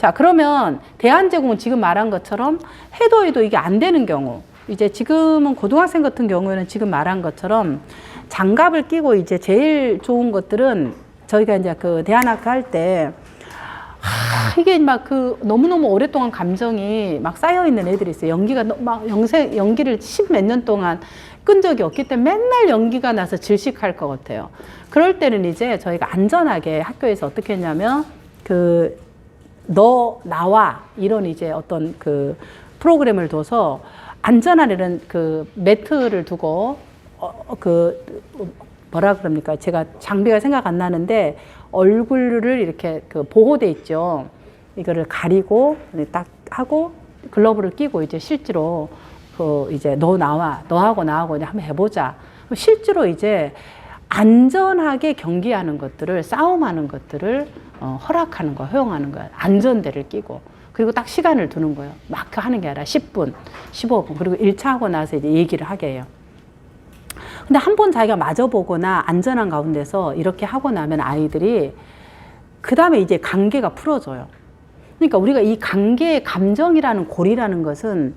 자, 그러면 대한제공은 지금 말한 것처럼 해도 이게 안 되는 경우, 이제 지금은 고등학생 같은 경우에는 지금 말한 것처럼 장갑을 끼고 이제 제일 좋은 것들은 저희가 이제 그 대안학교 할 때 이게 막 그 너무너무 오랫동안 감정이 막 쌓여 있는 애들이 있어요. 연기가 막 연기를 10몇 년 동안 끈 적이 없기 때문에 맨날 연기가 나서 질식할 것 같아요. 그럴 때는 이제 저희가 안전하게 학교에서 어떻게 했냐면 너 나와 이런 이제 어떤 그 프로그램을 둬서 안전한 이런 그 매트를 두고 뭐라 그럽니까? 제가 장비가 생각 안 나는데 얼굴을 이렇게 그 보호대 있죠. 이거를 가리고 딱 하고 글러브를 끼고 이제 실제로 이제 너하고 나하고 이제 한번 해보자. 실제로 이제 안전하게 경기하는 것들을, 싸움하는 것들을 허락하는 거, 허용하는 거야. 안전대를 끼고. 그리고 딱 시간을 두는 거예요. 막 하는 게 아니라 10분, 15분. 그리고 1차 하고 나서 이제 얘기를 하게 해요. 근데 한 번 자기가 맞아보거나 안전한 가운데서 이렇게 하고 나면 아이들이 그 다음에 이제 관계가 풀어져요. 그러니까 우리가 이 관계의 감정이라는 골이라는 것은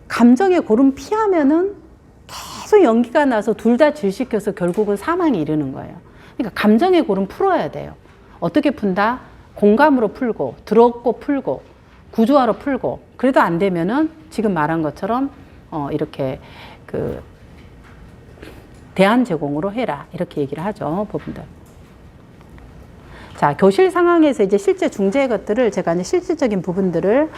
감정의 골은 피하면은 계속 연기가 나서 둘 다 질식해서 결국은 사망에 이르는 거예요. 그러니까 감정의 골은 풀어야 돼요. 어떻게 푼다? 공감으로 풀고, 들었고 풀고, 구조화로 풀고. 그래도 안 되면은 지금 말한 것처럼 이렇게 대안 제공으로 해라. 이렇게 얘기를 하죠, 부분들. 자, 교실 상황에서 이제 실제 중재의 것들을 제가 이제 실질적인 부분들을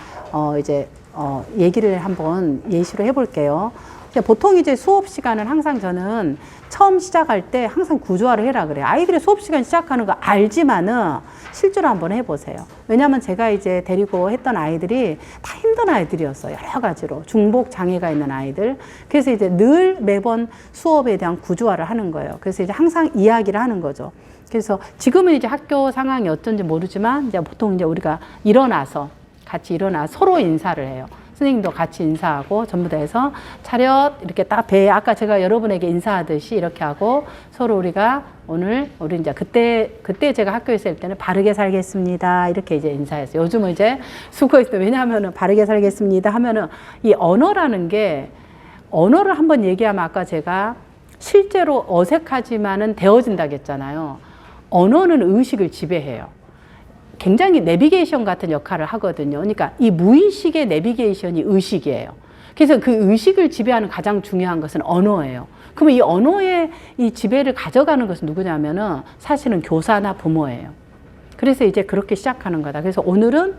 얘기를 한번 예시로 해볼게요. 보통 이제 수업 시간은 항상 저는 처음 시작할 때 항상 구조화를 해라 그래요. 아이들이 수업 시간 시작하는 거 알지만은 실제로 한번 해보세요. 왜냐하면 제가 이제 데리고 했던 아이들이 다 힘든 아이들이었어요. 여러 가지로. 중복 장애가 있는 아이들. 그래서 이제 늘 매번 수업에 대한 구조화를 하는 거예요. 그래서 이제 항상 이야기를 하는 거죠. 그래서 지금은 이제 학교 상황이 어떤지 모르지만 이제 보통 이제 우리가 같이 일어나 서로 인사를 해요. 선생님도 같이 인사하고 전부 다 해서 차렷 이렇게 딱 아까 제가 여러분에게 인사하듯이 이렇게 하고 서로 우리가 우리 이제 그때 제가 학교에 있을 때는 바르게 살겠습니다 이렇게 이제 인사했어요. 요즘은 이제 수고했어요. 왜냐하면은 바르게 살겠습니다 하면은 이 언어라는 게 언어를 한번 얘기하면 아까 제가 실제로 어색하지만은 되어진다고 했잖아요. 언어는 의식을 지배해요. 굉장히 내비게이션 같은 역할을 하거든요. 그러니까 이 무의식의 내비게이션이 의식이에요. 그래서 그 의식을 지배하는 가장 중요한 것은 언어예요. 그러면 이 언어의 이 지배를 가져가는 것은 누구냐면은 사실은 교사나 부모예요. 그래서 이제 그렇게 시작하는 거다. 그래서 오늘은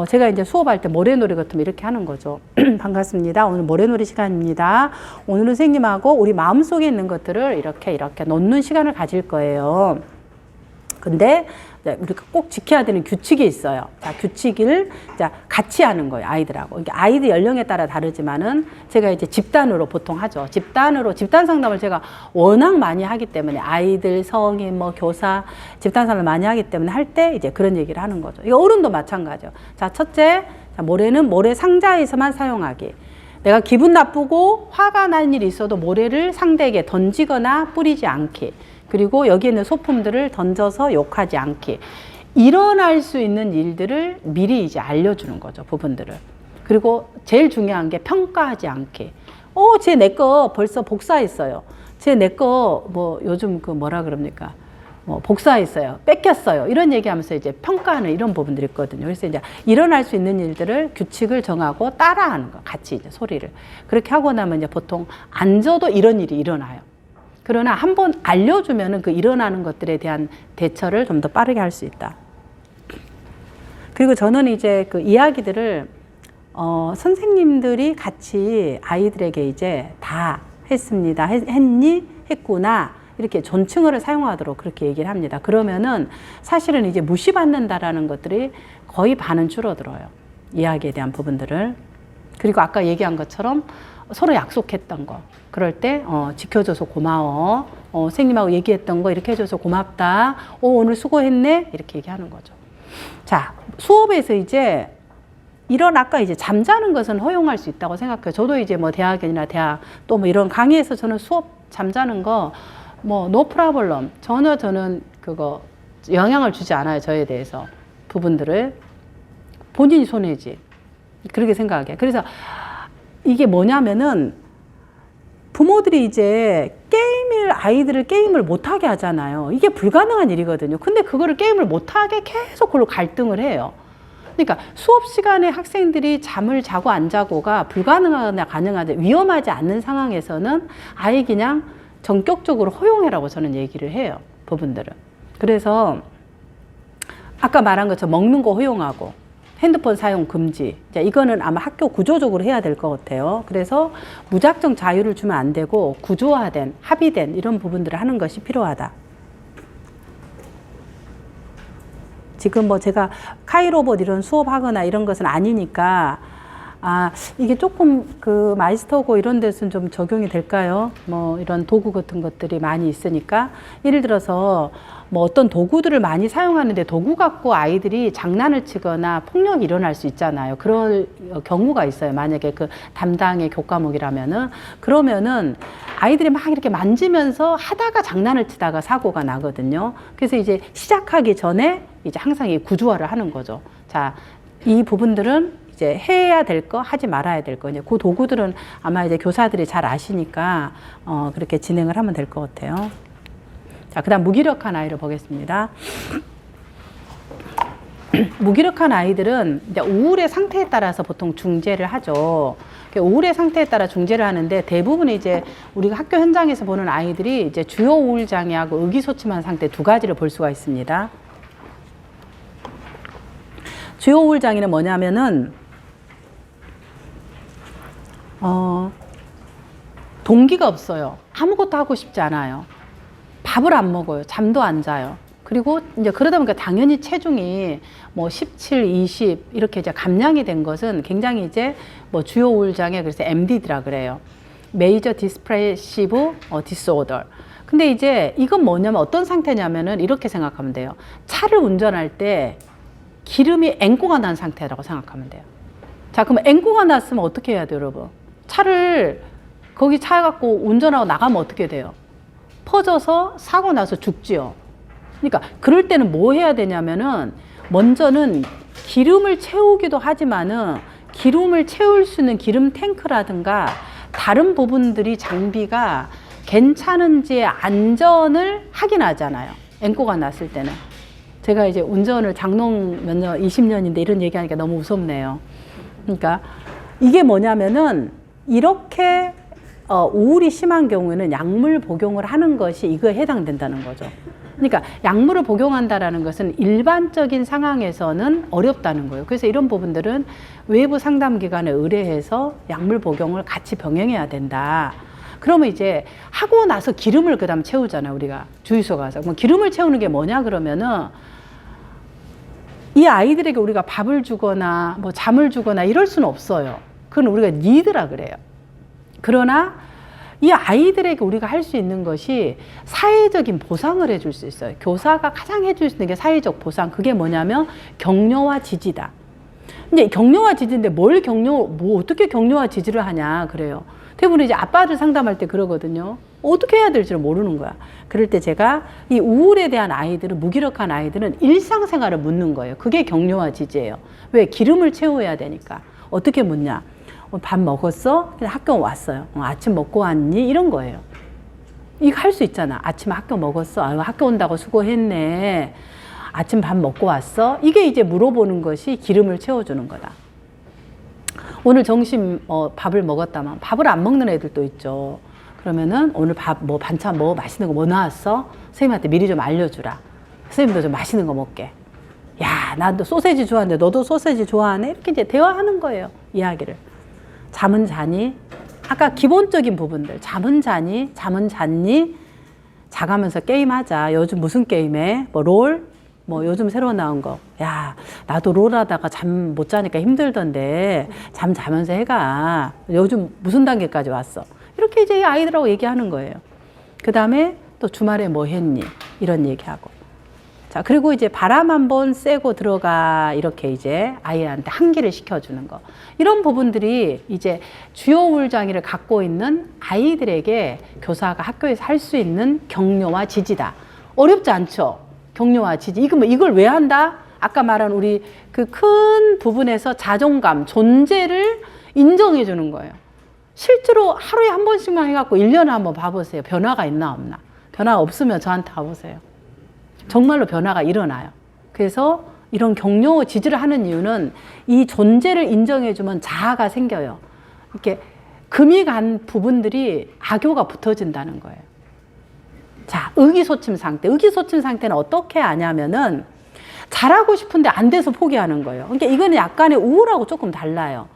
제가 이제 수업할 때 모래놀이 같으면 이렇게 하는 거죠. 반갑습니다. 오늘 모래놀이 시간입니다. 오늘은 선생님하고 우리 마음속에 있는 것들을 이렇게 놓는 시간을 가질 거예요. 근데 우리가 꼭 지켜야 되는 규칙이 있어요. 자, 규칙을 같이 하는 거예요, 아이들하고. 아이들 연령에 따라 다르지만은 제가 이제 집단으로 보통 하죠. 집단 상담을 제가 워낙 많이 하기 때문에 아이들, 성인, 교사, 집단 상담을 많이 하기 때문에 할 때 이제 그런 얘기를 하는 거죠. 이거 어른도 마찬가지죠. 자, 첫째, 모래는 모래 상자에서만 사용하기. 내가 기분 나쁘고 화가 난 일이 있어도 모래를 상대에게 던지거나 뿌리지 않기. 그리고 여기 있는 소품들을 던져서 욕하지 않기. 일어날 수 있는 일들을 미리 이제 알려주는 거죠, 부분들을. 그리고 제일 중요한 게 평가하지 않기. 쟤 내 거 벌써 복사했어요. 쟤 내 거 요즘 뭐라 그럽니까? 복사했어요. 뺏겼어요. 이런 얘기하면서 이제 평가하는 이런 부분들이 있거든요. 그래서 이제 일어날 수 있는 일들을 규칙을 정하고 따라하는 거, 같이 이제 소리를. 그렇게 하고 나면 이제 보통 앉아도 이런 일이 일어나요. 그러나 한번 알려주면은 그 일어나는 것들에 대한 대처를 좀 더 빠르게 할 수 있다. 그리고 저는 이제 그 이야기들을, 선생님들이 같이 아이들에게 이제 다 했습니다. 했니? 했구나. 이렇게 존칭어를 사용하도록 그렇게 얘기를 합니다. 그러면은 사실은 이제 무시받는다라는 것들이 거의 반은 줄어들어요. 이야기에 대한 부분들을. 그리고 아까 얘기한 것처럼 서로 약속했던 거. 그럴 때 지켜줘서 고마워. 선생님하고 얘기했던 거 이렇게 해줘서 고맙다. 오늘 수고했네. 이렇게 얘기하는 거죠. 자, 수업에서 이제 아까 이제 잠자는 것은 허용할 수 있다고 생각해요. 저도 이제 대학이나 대학 또 이런 강의에서 저는 수업 잠자는 거 no problem. 전혀 저는 그거 영향을 주지 않아요. 저에 대해서 부분들을. 본인이 손해지. 그렇게 생각해. 그래서 이게 뭐냐면은 부모들이 이제 아이들을 게임을 못하게 하잖아요. 이게 불가능한 일이거든요. 근데 그거를 게임을 못하게 계속 그걸로 갈등을 해요. 그러니까 수업 시간에 학생들이 잠을 자고 안 자고가 불가능하거나 가능하지 위험하지 않는 상황에서는 아예 그냥 전격적으로 허용해라고 저는 얘기를 해요. 부분들은. 그래서 아까 말한 것처럼 먹는 거 허용하고 핸드폰 사용 금지. 이거는 아마 학교 구조적으로 해야 될 것 같아요. 그래서 무작정 자유를 주면 안 되고 구조화된, 합의된 이런 부분들을 하는 것이 필요하다. 지금 뭐 제가 카이로봇 이런 수업하거나 이런 것은 아니니까 이게 조금 그 마이스터고 이런 데서는 좀 적용이 될까요? 뭐 이런 도구 같은 것들이 많이 있으니까 예를 들어서 뭐 어떤 도구들을 많이 사용하는데 도구 갖고 아이들이 장난을 치거나 폭력이 일어날 수 있잖아요. 그럴 경우가 있어요. 만약에 그 담당의 교과목이라면은 그러면은 아이들이 막 이렇게 만지면서 하다가 장난을 치다가 사고가 나거든요. 그래서 이제 시작하기 전에 이제 항상 이 구조화를 하는 거죠. 자, 이 부분들은 이제 해야 될 거, 하지 말아야 될 거. 이제 그 도구들은 아마 이제 교사들이 잘 아시니까 그렇게 진행을 하면 될 것 같아요. 자, 그다음 무기력한 아이를 보겠습니다. 무기력한 아이들은 이제 우울의 상태에 따라서 보통 중재를 하죠. 우울의 상태에 따라 중재를 하는데 대부분 이제 우리가 학교 현장에서 보는 아이들이 이제 주요 우울 장애하고 의기소침한 상태 두 가지를 볼 수가 있습니다. 주요 우울 장애는 뭐냐면은 동기가 없어요. 아무것도 하고 싶지 않아요. 밥을 안 먹어요. 잠도 안 자요. 그리고 이제 그러다 보니까 당연히 체중이 뭐 17, 20 이렇게 이제 감량이 된 것은 굉장히 이제 뭐 주요 우울 장애 그래서 MDD라 그래요. 메이저 디스프레시브 디스오더. 근데 이제 이건 뭐냐면 어떤 상태냐면은 이렇게 생각하면 돼요. 차를 운전할 때 기름이 앵꼬가 난 상태라고 생각하면 돼요. 자, 그럼 앵꼬가 났으면 어떻게 해야 돼요, 여러분? 차를 거기 차 갖고 운전하고 나가면 어떻게 돼요? 퍼져서 사고 나서 죽지요. 그러니까 그럴 때는 뭐 해야 되냐면은 먼저는 기름을 채우기도 하지만은 기름을 채울 수 있는 기름 탱크라든가 다른 부분들이 장비가 괜찮은지의 안전을 확인하잖아요. 앵꼬가 났을 때는. 제가 이제 운전을 장롱 몇 년, 20년인데 이런 얘기하니까 너무 무섭네요. 그러니까 이게 뭐냐면은 이렇게 우울이 심한 경우에는 약물 복용을 하는 것이 이거에 해당된다는 거죠. 그러니까 약물을 복용한다라는 것은 일반적인 상황에서는 어렵다는 거예요. 그래서 이런 부분들은 외부 상담기관에 의뢰해서 약물 복용을 같이 병행해야 된다. 그러면 이제 하고 나서 기름을 그다음 채우잖아요. 우리가 주유소 가서. 뭐 기름을 채우는 게 뭐냐 그러면은 이 아이들에게 우리가 밥을 주거나 뭐 잠을 주거나 이럴 수는 없어요. 그건 우리가 니드라 그래요. 그러나 이 아이들에게 우리가 할 수 있는 것이 사회적인 보상을 해줄 수 있어요. 교사가 가장 해줄 수 있는 게 사회적 보상. 그게 뭐냐면 격려와 지지다. 이제 격려와 지지인데 뭐 어떻게 격려와 지지를 하냐 그래요. 대부분 이제 아빠들 상담할 때 그러거든요. 어떻게 해야 될지를 모르는 거야. 그럴 때 제가 이 우울에 대한 아이들은, 무기력한 아이들은 일상생활을 묻는 거예요. 그게 격려와 지지예요. 왜? 기름을 채워야 되니까. 어떻게 묻냐? 밥 먹었어? 그냥 학교 왔어요. 아침 먹고 왔니? 이런 거예요. 이거 할 수 있잖아. 아침 학교 먹었어? 아유, 학교 온다고 수고했네. 아침 밥 먹고 왔어? 이게 이제 물어보는 것이 기름을 채워주는 거다. 오늘 점심 밥을 먹었다만 밥을 안 먹는 애들도 있죠. 그러면은 오늘 밥 뭐 반찬 뭐 맛있는 거 뭐 나왔어? 선생님한테 미리 좀 알려주라. 선생님도 좀 맛있는 거 먹게. 야, 나도 소세지 좋아하는데 너도 소세지 좋아하네? 이렇게 이제 대화하는 거예요. 이야기를. 잠은 자니? 아까 기본적인 부분들. 잠은 자니? 잠은 잤니? 자가면서 게임하자. 요즘 무슨 게임해? 뭐 롤? 뭐 요즘 새로 나온 거. 야, 나도 롤 하다가 잠 못 자니까 힘들던데 잠 자면서 해가. 요즘 무슨 단계까지 왔어? 이렇게 이제 아이들하고 얘기하는 거예요. 그 다음에 또 주말에 뭐 했니? 이런 얘기하고. 자, 그리고 이제 바람 한번 쐬고 들어가. 이렇게 이제 아이한테 환기를 시켜주는 거. 이런 부분들이 이제 주요 우울 장애를 갖고 있는 아이들에게 교사가 학교에서 할 수 있는 격려와 지지다. 어렵지 않죠? 격려와 지지. 이걸 왜 한다? 아까 말한 우리 그 큰 부분에서 자존감, 존재를 인정해 주는 거예요. 실제로 하루에 한 번씩만 해갖고 1년에 한번 봐보세요. 변화가 있나 없나. 변화 없으면 저한테 와보세요. 정말로 변화가 일어나요. 그래서 이런 격려 지지를 하는 이유는 이 존재를 인정해주면 자아가 생겨요. 이렇게 금이 간 부분들이 악교가 붙어진다는 거예요. 자, 의기소침 상태. 의기소침 상태는 어떻게 하냐면은 잘하고 싶은데 안 돼서 포기하는 거예요. 그러니까 이거는 약간의 우울하고 조금 달라요.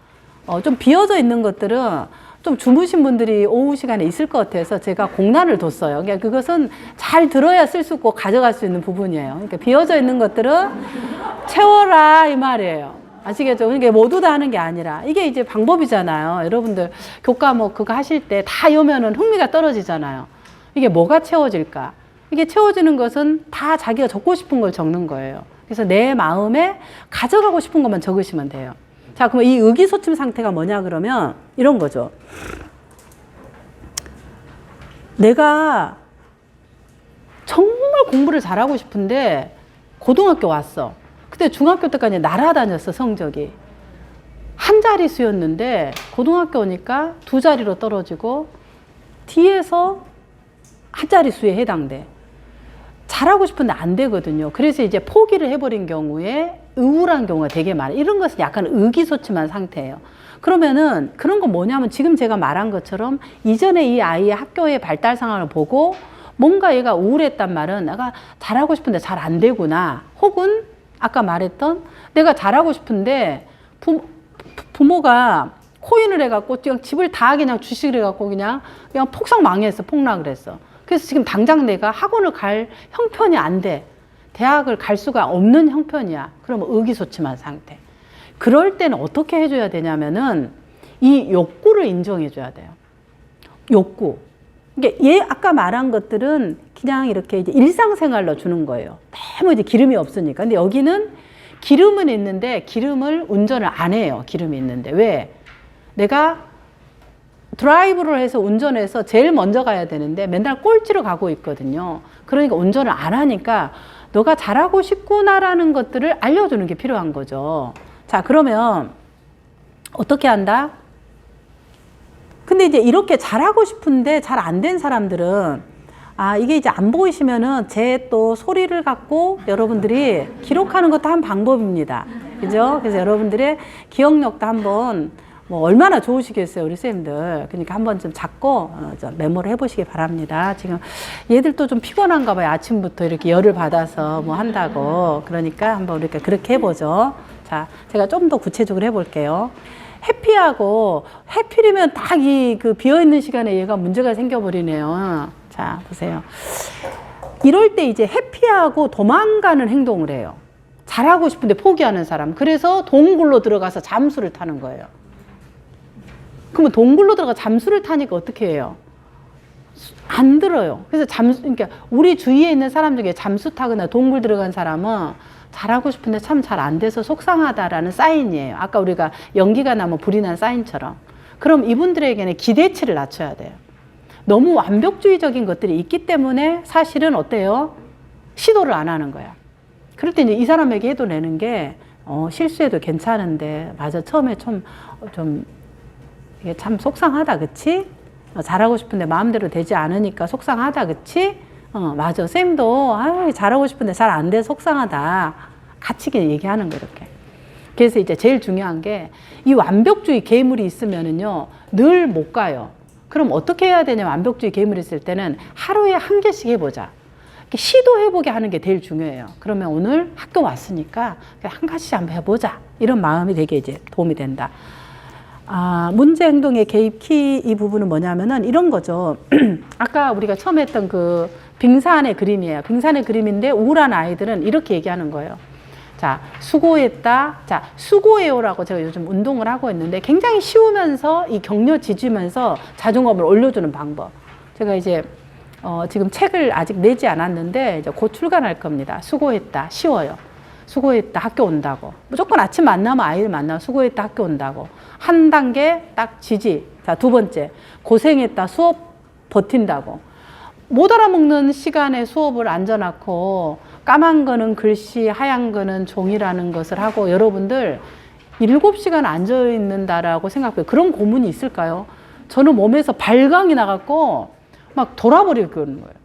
좀 비어져 있는 것들은 좀 주무신 분들이 오후 시간에 있을 것 같아서 제가 공란을 뒀어요. 그러니까 그것은 잘 들어야 쓸 수 있고 가져갈 수 있는 부분이에요. 그러니까 비어져 있는 것들은 채워라 이 말이에요. 아시겠죠? 그러니까 모두 다 하는 게 아니라 이게 이제 방법이잖아요. 여러분들 교과 뭐 그거 하실 때 다 여면은 흥미가 떨어지잖아요. 이게 뭐가 채워질까? 이게 채워지는 것은 다 자기가 적고 싶은 걸 적는 거예요. 그래서 내 마음에 가져가고 싶은 것만 적으시면 돼요. 자, 그럼 이 의기소침 상태가 뭐냐 그러면 이런 거죠. 내가 정말 공부를 잘하고 싶은데 고등학교 왔어. 그때 중학교 때까지 날아다녔어, 성적이. 한 자릿수였는데 고등학교 오니까 두 자리로 떨어지고 뒤에서 한 자릿수에 해당돼. 잘하고 싶은데 안 되거든요. 그래서 이제 포기를 해버린 경우에 우울한 경우가 되게 많아요. 이런 것은 약간 의기소침한 상태예요. 그러면은 그런 건 뭐냐면 지금 제가 말한 것처럼 이전에 이 아이의 학교의 발달 상황을 보고 뭔가 얘가 우울했단 말은 내가 잘하고 싶은데 잘 안 되구나. 혹은 아까 말했던 내가 잘하고 싶은데 부모가 코인을 해갖고 그냥 집을 다 그냥 주식을 해갖고 그냥 폭삭 망했어. 폭락을 했어. 그래서 지금 당장 내가 학원을 갈 형편이 안 돼. 대학을 갈 수가 없는 형편이야. 그러면 의기소침한 상태. 그럴 때는 어떻게 해줘야 되냐면은 이 욕구를 인정해줘야 돼요. 욕구. 그러니까 얘 아까 말한 것들은 그냥 이렇게 이제 일상생활로 주는 거예요. 너무 이제 기름이 없으니까. 근데 여기는 기름은 있는데 기름을 운전을 안 해요. 기름이 있는데. 왜? 내가 드라이브를 해서 운전해서 제일 먼저 가야 되는데 맨날 꼴찌로 가고 있거든요. 그러니까 운전을 안 하니까 너가 잘하고 싶구나라는 것들을 알려주는 게 필요한 거죠. 자, 그러면 어떻게 한다? 근데 이제 이렇게 잘하고 싶은데 잘 안 된 사람들은 이게 이제 안 보이시면은 제 또 소리를 갖고 여러분들이 기록하는 것도 한 방법입니다. 그죠? 그래서 여러분들의 기억력도 한번 뭐 얼마나 좋으시겠어요, 우리 쌤들. 그러니까 한번 좀 잡고 메모를 해보시기 바랍니다. 지금 얘들도 좀 피곤한가 봐요. 아침부터 이렇게 열을 받아서 뭐 한다고. 그러니까 한번 우리가 그렇게 해보죠. 자, 제가 좀 더 구체적으로 해볼게요. 해피하고 해피리면 딱 이 그 비어있는 시간에 얘가 문제가 생겨버리네요. 자, 보세요. 이럴 때 이제 해피하고 도망가는 행동을 해요. 잘하고 싶은데 포기하는 사람. 그래서 동굴로 들어가서 잠수를 타는 거예요. 그러면 동굴로 들어가 잠수를 타니까 어떻게 해요? 안 들어요. 그래서 그러니까 우리 주위에 있는 사람 중에 잠수 타거나 동굴 들어간 사람은 잘하고 싶은데 참 잘 안 돼서 속상하다라는 사인이에요. 아까 우리가 연기가 나면 불이 난 사인처럼. 그럼 이분들에게는 기대치를 낮춰야 돼요. 너무 완벽주의적인 것들이 있기 때문에 사실은 어때요? 시도를 안 하는 거야. 그럴 때 이제 이 사람에게 해도 내는 게 실수해도 괜찮은데 맞아 처음에 좀 이게 참 속상하다, 그치? 잘하고 싶은데 마음대로 되지 않으니까 속상하다, 그치? 맞아. 쌤도, 잘하고 싶은데 잘 안 돼, 속상하다. 같이 얘기하는 거, 이렇게. 그래서 이제 제일 중요한 게, 이 완벽주의 괴물이 있으면은요, 늘 못 가요. 그럼 어떻게 해야 되냐면, 완벽주의 괴물이 있을 때는 하루에 한 개씩 해보자. 시도해보게 하는 게 제일 중요해요. 그러면 오늘 학교 왔으니까 한 가지씩 한번 해보자. 이런 마음이 되게 이제 도움이 된다. 문제 행동의 개입 키 이 부분은 뭐냐면은 이런 거죠. 아까 우리가 처음 했던 그 빙산의 그림이에요. 빙산의 그림인데 우울한 아이들은 이렇게 얘기하는 거예요. 자, 수고했다. 자, 수고해요라고 제가 요즘 운동을 하고 있는데 굉장히 쉬우면서 이 격려 지지면서 자존감을 올려주는 방법. 제가 이제 지금 책을 아직 내지 않았는데 이제 곧 출간할 겁니다. 수고했다. 쉬워요. 수고했다. 학교 온다고. 무조건 아침 만나면 아이를 만나면 수고했다. 학교 온다고. 한 단계 딱 지지. 자, 두 번째. 고생했다. 수업 버틴다고. 못 알아먹는 시간에 수업을 앉아놓고 까만 거는 글씨, 하얀 거는 종이라는 것을 하고 여러분들 7시간 앉아있는다라고 생각해요. 그런 고문이 있을까요? 저는 몸에서 발광이 나갖고 막 돌아버리는 거예요.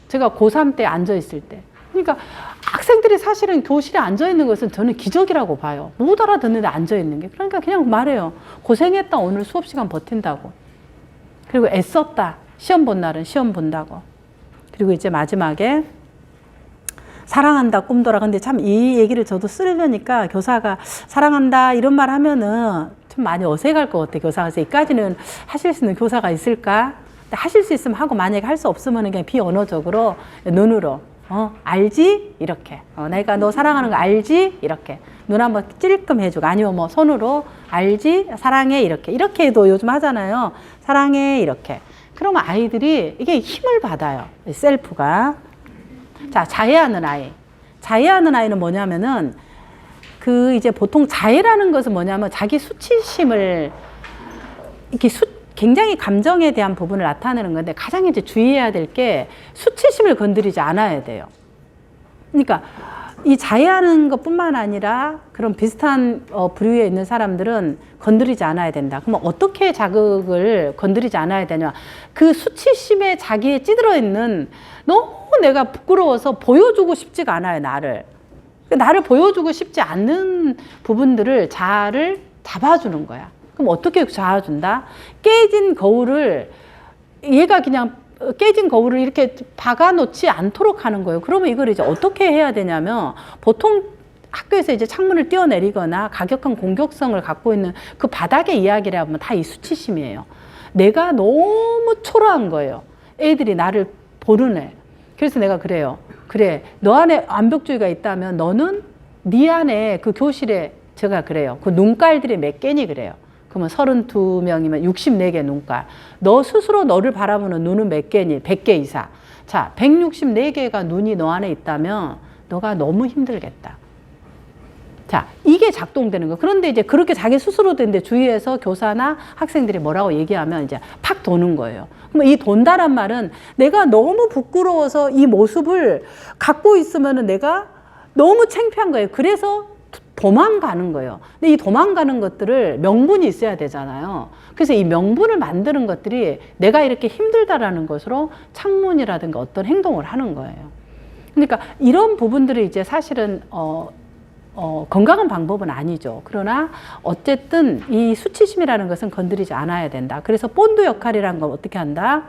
제가 고3 때 앉아있을 때. 그러니까 학생들이 사실은 교실에 앉아있는 것은 저는 기적이라고 봐요. 못 알아듣는데 앉아있는 게. 그러니까 그냥 말해요. 고생했다. 오늘 수업시간 버틴다고. 그리고 애썼다. 시험 본 날은 시험 본다고. 그리고 이제 마지막에 사랑한다, 꿈돌아. 근데 참 이 얘기를 저도 쓰려니까 교사가 사랑한다 이런 말 하면은 좀 많이 어색할 것 같아요. 교사가. 그래서 이까지는 하실 수 있는 교사가 있을까? 하실 수 있으면 하고 만약에 할 수 없으면 그냥 비언어적으로 눈으로 알지? 이렇게. 내가 너 사랑하는 거 알지? 이렇게. 눈 한번 찔끔 해주고 아니면 뭐 손으로 알지? 사랑해? 이렇게 해도 요즘 하잖아요. 사랑해? 이렇게. 그러면 아이들이 이게 힘을 받아요. 셀프가. 자, 자해하는 아이. 자해하는 아이는 뭐냐면은 그 이제 보통 자해라는 것은 뭐냐면 자기 수치심을 이렇게 굉장히 감정에 대한 부분을 나타내는 건데 가장 이제 주의해야 될 게 수치심을 건드리지 않아야 돼요. 그러니까 이 자해하는 것뿐만 아니라 그런 비슷한 부류에 있는 사람들은 건드리지 않아야 된다. 그러면 어떻게 자극을 건드리지 않아야 되냐? 그 수치심에 자기에 찌들어 있는 너무 내가 부끄러워서 보여주고 싶지가 않아요, 나를. 나를 보여주고 싶지 않는 부분들을 자아를 잡아주는 거야. 그럼 어떻게 잡아준다? 깨진 거울을 얘가 그냥 깨진 거울을 이렇게 박아놓지 않도록 하는 거예요. 그러면 이걸 이제 어떻게 해야 되냐면 보통 학교에서 이제 창문을 뛰어내리거나 가격한 공격성을 갖고 있는 그 바닥의 이야기를 하면 다 이 수치심이에요. 내가 너무 초라한 거예요. 애들이 나를 보는 애. 그래서 내가 그래요. 그래, 너 안에 완벽주의가 있다면 너는 네 안에 그 교실에 제가 그래요. 그 눈깔들이 몇 개니 그래요. 그러면 32명이면 64개 눈깔. 너 스스로 너를 바라보는 눈은 몇 개니? 100개 이상. 자, 164개가 눈이 너 안에 있다면 너가 너무 힘들겠다. 자, 이게 작동되는 거예요. 그런데 이제 그렇게 자기 스스로 되는데 주위에서 교사나 학생들이 뭐라고 얘기하면 이제 팍 도는 거예요. 그럼 이 돈다란 말은 내가 너무 부끄러워서 이 모습을 갖고 있으면은 내가 너무 창피한 거예요. 그래서 도망가는 거예요. 근데 이 도망가는 것들을 명분이 있어야 되잖아요. 그래서 이 명분을 만드는 것들이 내가 이렇게 힘들다라는 것으로 창문이라든가 어떤 행동을 하는 거예요. 그러니까 이런 부분들이 이제 사실은 건강한 방법은 아니죠. 그러나 어쨌든 이 수치심이라는 것은 건드리지 않아야 된다. 그래서 본드 역할이라는 건 어떻게 한다?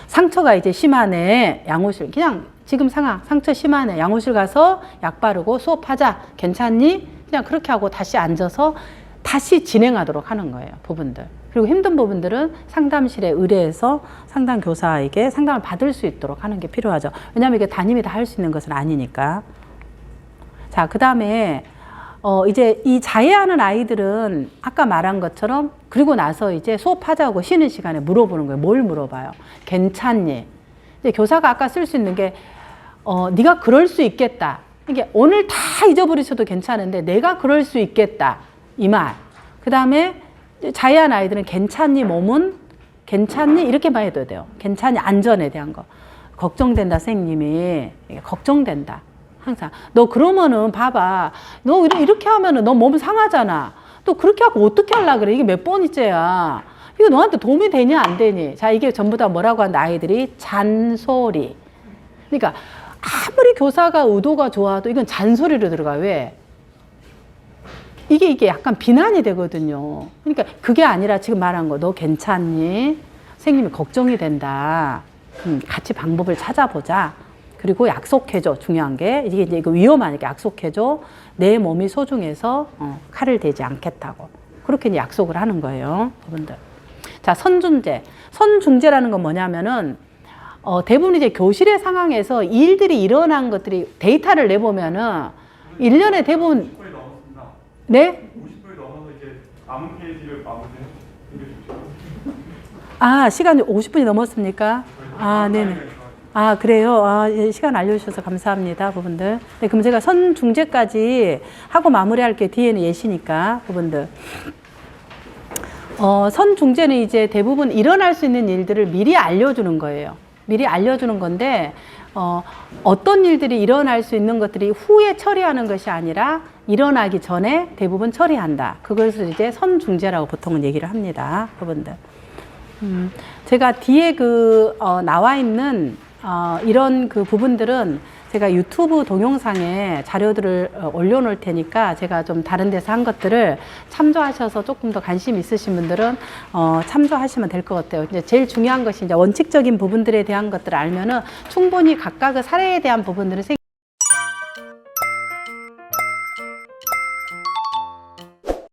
상처가 이제 심하네. 양호실. 그냥 지금 상황, 상처 심하네. 양호실 가서 약 바르고 수업하자. 괜찮니? 그냥 그렇게 하고 다시 앉아서 다시 진행하도록 하는 거예요. 부분들. 그리고 힘든 부분들은 상담실에 의뢰해서 상담 교사에게 상담을 받을 수 있도록 하는 게 필요하죠. 왜냐하면 이게 담임이 다 할 수 있는 것은 아니니까. 자, 그 다음에 이제 이 자해하는 아이들은 아까 말한 것처럼 그리고 나서 이제 수업하자고 쉬는 시간에 물어보는 거예요. 뭘 물어봐요? 괜찮니? 이제 교사가 아까 쓸 수 있는 게 네가 그럴 수 있겠다. 이게 오늘 다 잊어버리셔도 괜찮은데 내가 그럴 수 있겠다. 이 말. 그 다음에 자해한 아이들은 괜찮니? 몸은? 괜찮니? 이렇게만 해도 돼요. 괜찮니? 안전에 대한 거. 걱정된다, 선생님이. 걱정된다. 항상. 너 그러면은 봐봐. 너 이렇게 하면은 너 몸 상하잖아. 또 그렇게 하고 어떻게 하려고 그래? 이게 몇 번째야. 이거 너한테 도움이 되니 안 되니? 자, 이게 전부 다 뭐라고 한다? 아이들이 잔소리. 그러니까 아무리 교사가 의도가 좋아도 이건 잔소리로 들어가. 왜? 이게 약간 비난이 되거든요. 그러니까 그게 아니라 지금 말한 거, 너 괜찮니? 선생님이 걱정이 된다. 같이 방법을 찾아보자. 그리고 약속해줘. 중요한 게 이게 이제 이거 위험하니까 약속해줘. 내 몸이 소중해서 칼을 대지 않겠다고. 그렇게 이제 약속을 하는 거예요, 여러분들. 자, 선중재. 선중재라는 건 뭐냐면은 대부분 이제 교실의 상황에서 일들이 일어난 것들이 데이터를 내보면은 1년에 대부분 50분이 넘었습니다. 네? 50분이 넘어서 이제 남은 페이지를 마무리해 주시죠. 아, 시간이 50분이 넘었습니까? 아, 네네. 아, 그래요? 아, 예, 시간 알려주셔서 감사합니다, 그분들. 네, 그럼 제가 선중재까지 하고 마무리할 게 뒤에는 예시니까, 그분들. 선중재는 이제 대부분 일어날 수 있는 일들을 미리 알려주는 거예요. 미리 알려주는 건데 어떤 일들이 일어날 수 있는 것들이 후에 처리하는 것이 아니라 일어나기 전에 대부분 처리한다. 그것을 이제 선중재라고 보통은 얘기를 합니다. 여러분들. 제가 뒤에 나와 있는 이런 그 부분들은 제가 유튜브 동영상에 자료들을 올려놓을 테니까 제가 좀 다른 데서 한 것들을 참조하셔서 조금 더 관심 있으신 분들은 참조하시면 될 것 같아요. 이제 제일 중요한 것이 이제 원칙적인 부분들에 대한 것들을 알면은 충분히 각각의 사례에 대한 부분들을